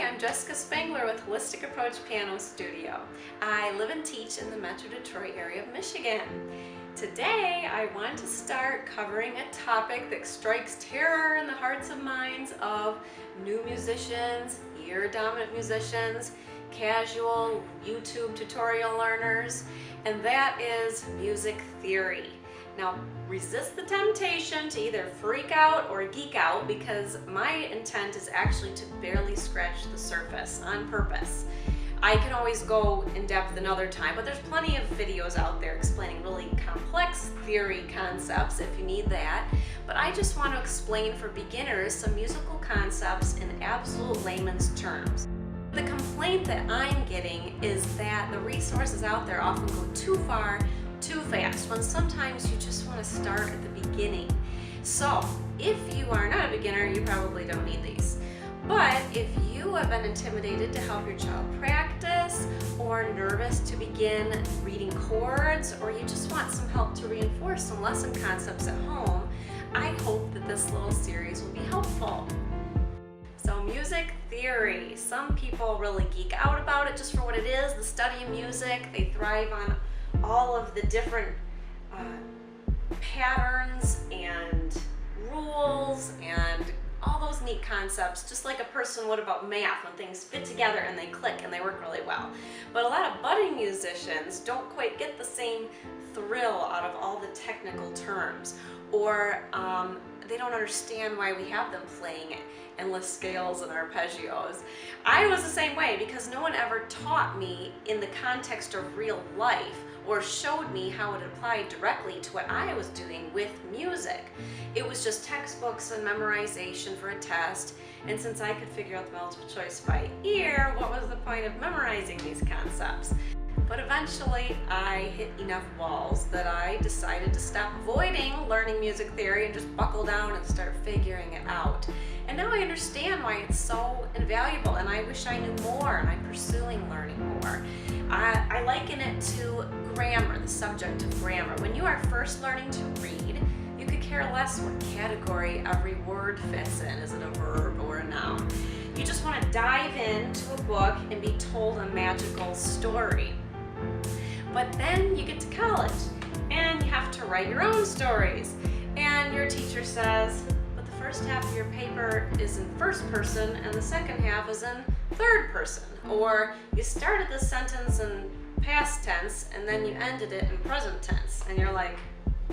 I'm Jessica Spangler with Holistic Approach Piano Studio. I live and teach in the Metro Detroit area of Michigan. Today I want to start covering a topic that strikes terror in the hearts and minds of new musicians, ear-dominant musicians, casual YouTube tutorial learners, and that is music theory. Now, resist the temptation to either freak out or geek out, because my intent is actually to barely scratch the surface on purpose. I can always go in depth another time, but there's plenty of videos out there explaining really complex theory concepts if you need that. But I just want to explain for beginners some musical concepts in absolute layman's terms. The complaint that I'm getting is that the resources out there often go too far, too fast, when sometimes you just want to start at the beginning. So if you are not a beginner, you probably don't need these. But if you have been intimidated to help your child practice, or nervous to begin reading chords, or you just want some help to reinforce some lesson concepts at home, I hope that this little series will be helpful. So music theory, some people really geek out about it just for what it is, the study of music. They thrive on all of the different patterns and rules and all those neat concepts, just like a person would about math, when things fit together and they click and they work really well. But a lot of budding musicians don't quite get the same thrill out of all the technical terms, or they don't understand why we have them playing endless scales and arpeggios. I was the same way, because no one ever taught me in the context of real life or showed me how it applied directly to what I was doing with music. It was just textbooks and memorization for a test, and since I could figure out the multiple choice by ear, what was the point of memorizing these concepts? But eventually I hit enough walls that I decided to stop avoiding learning music theory and just buckle down and start figuring it out. And now I understand why it's so invaluable, and I wish I knew more, and I'm pursuing learning more. I liken it to grammar, the subject of grammar. When you are first learning to read, you could care less what category every word fits in. Is it a verb or a noun? You just want to dive into a book and be told a magical story. But then you get to college and you have to write your own stories, and your teacher says, but the first half of your paper is in first person and the second half is in third person. Or you started the sentence in past tense and then you ended it in present tense, and you're like,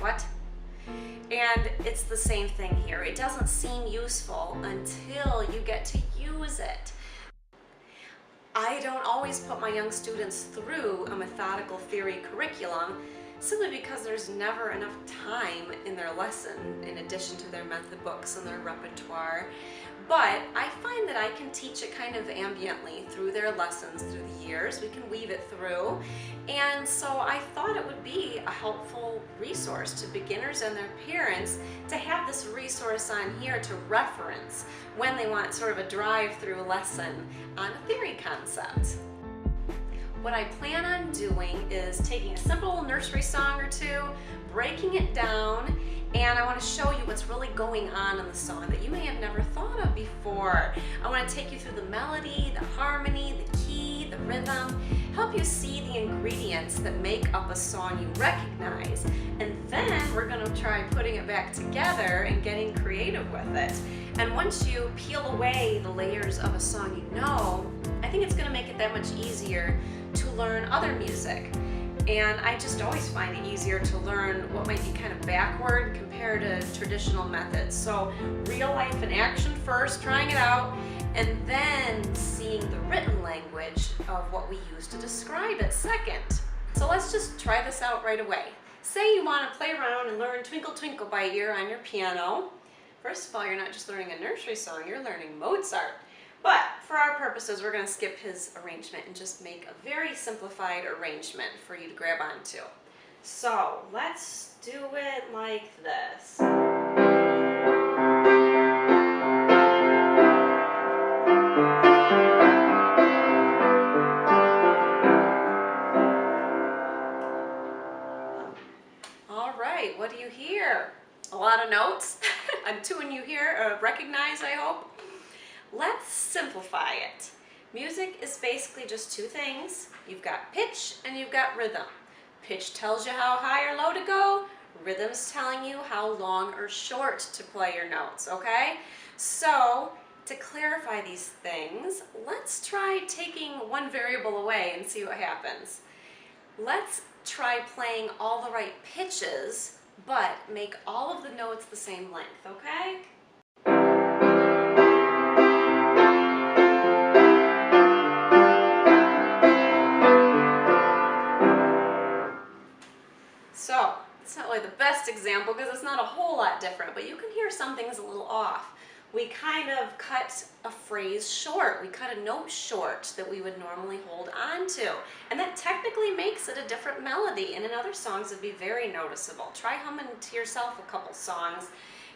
what? And it's the same thing here. It doesn't seem useful until you get to use it. I don't always put my young students through a methodical theory curriculum, simply because there's never enough time in their lesson in addition to their method books and their repertoire. But I find that I can teach it kind of ambiently through their lessons through the years. We can weave it through. And so I thought it would be a helpful resource to beginners and their parents to have this resource on here to reference when they want sort of a drive-through lesson on a theory concept. What I plan on doing is taking a simple nursery song or two, breaking it down, and I want to show you what's really going on in the song that you may have never thought of before. I want to take you through the melody, the harmony, the key, the rhythm, help you see the ingredients that make up a song you recognize, and then we're going to try putting it back together and getting creative with it. And once you peel away the layers of a song you know, I think it's going to make it that much easier to learn other music. And I just always find it easier to learn what might be kind of backward compared to traditional methods. So real life and action first, trying it out, and then seeing the written language of what we use to describe it second. So let's just try this out right away. Say you want to play around and learn Twinkle Twinkle by ear on your piano. First of all, you're not just learning a nursery song, you're learning Mozart. But for our purposes, we're going to skip his arrangement and just make a very simplified arrangement for you to grab onto. So let's do it like this. All right, what do you hear? A lot of notes? A tune you hear, recognize, I hope. Let's simplify it. Music is basically just two things. You've got pitch and you've got rhythm. Pitch tells you how high or low to go. Rhythm's telling you how long or short to play your notes, okay? So, to clarify these things, let's try taking one variable away and see what happens. Let's try playing all the right pitches, but make all of the notes the same length, okay? So, it's not really the best example because it's not a whole lot different, but you can hear some things a little off. We kind of cut a phrase short. We cut a note short that we would normally hold on to. And that technically makes it a different melody, and in other songs it'd be very noticeable. Try humming to yourself a couple songs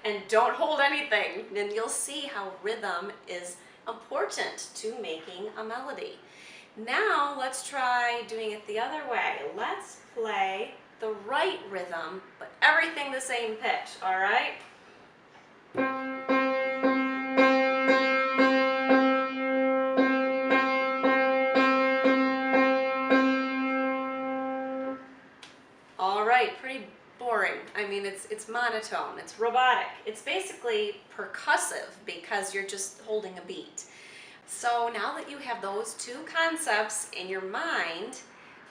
and don't hold anything, and you'll see how rhythm is important to making a melody. Now let's try doing it the other way. Let's play the right rhythm, but everything the same pitch, all right? All right, pretty boring. I mean, it's monotone, it's robotic. It's basically percussive because you're just holding a beat. So now that you have those two concepts in your mind,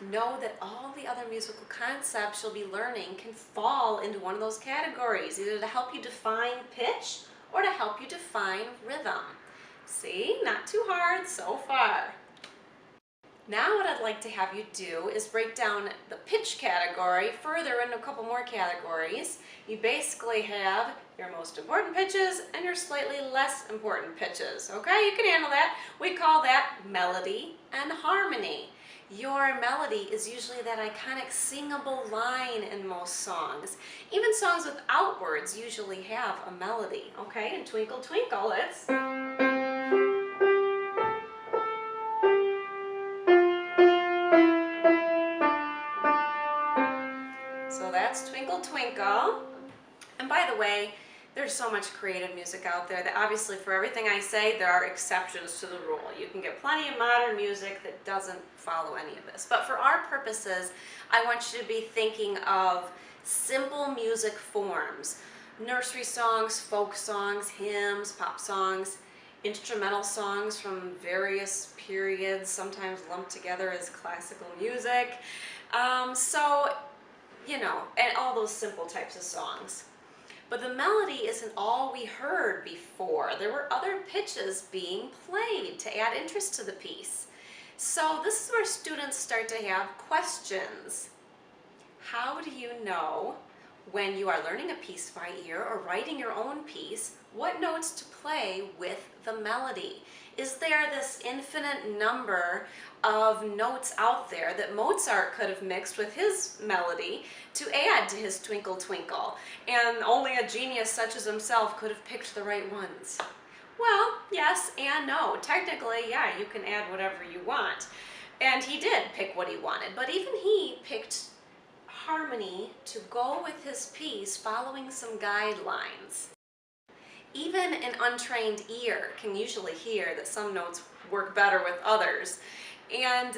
know that all the other musical concepts you'll be learning can fall into one of those categories, either to help you define pitch or to help you define rhythm. See, not too hard so far. Now what I'd like to have you do is break down the pitch category further into a couple more categories. You basically have your most important pitches and your slightly less important pitches. Okay, you can handle that. We call that melody and harmony. Your melody is usually that iconic singable line in most songs. Even songs without words usually have a melody, okay? In Twinkle Twinkle, it's... So that's Twinkle Twinkle. And by the way, there's so much creative music out there that obviously for everything I say, there are exceptions to the rule. You can get plenty of modern music that doesn't follow any of this. But for our purposes, I want you to be thinking of simple music forms. Nursery songs, folk songs, hymns, pop songs, instrumental songs from various periods, sometimes lumped together as classical music. You know, and all those simple types of songs. But the melody isn't all we heard before. There were other pitches being played to add interest to the piece. So this is where students start to have questions. How do you know when you are learning a piece by ear or writing your own piece, what notes to play with the melody? Is there this infinite number of notes out there that Mozart could have mixed with his melody to add to his Twinkle Twinkle, and only a genius such as himself could have picked the right ones? Well, yes and no. Technically, yeah, you can add whatever you want. And he did pick what he wanted, but even he picked harmony to go with his piece following some guidelines. Even an untrained ear can usually hear that some notes work better with others, and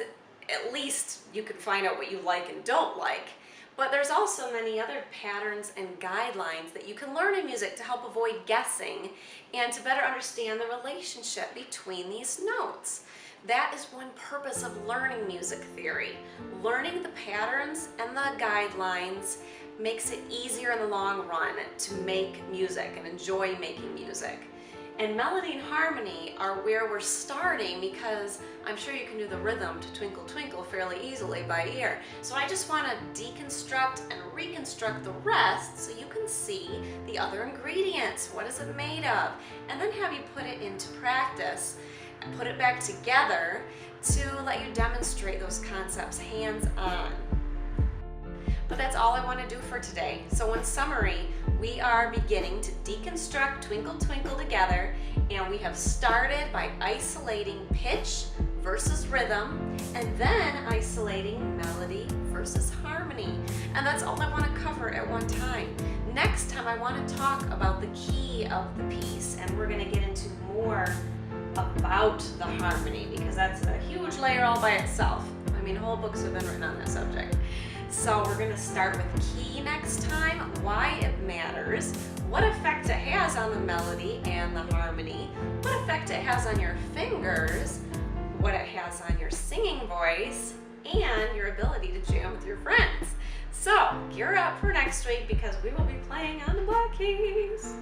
at least you can find out what you like and don't like. But there's also many other patterns and guidelines that you can learn in music to help avoid guessing and to better understand the relationship between these notes. That is one purpose of learning music theory. Learning the patterns and the guidelines makes it easier in the long run to make music and enjoy making music. And melody and harmony are where we're starting, because I'm sure you can do the rhythm to Twinkle Twinkle fairly easily by ear. So I just want to deconstruct and reconstruct the rest so you can see the other ingredients. What is it made of? And then have you put it into practice and put it back together to let you demonstrate those concepts hands-on. But that's all I want to do for today. So in summary, we are beginning to deconstruct Twinkle Twinkle together, and we have started by isolating pitch versus rhythm, and then isolating melody versus harmony. And that's all I want to cover at one time. Next time I want to talk about the key of the piece, and we're going to get into more about the harmony, because that's a huge layer all by itself. I mean, whole books have been written on that subject. So we're going to start with key next time, why it matters, what effect it has on the melody and the harmony, what effect it has on your fingers, what it has on your singing voice, and your ability to jam with your friends. So gear up for next week because we will be playing on the black keys.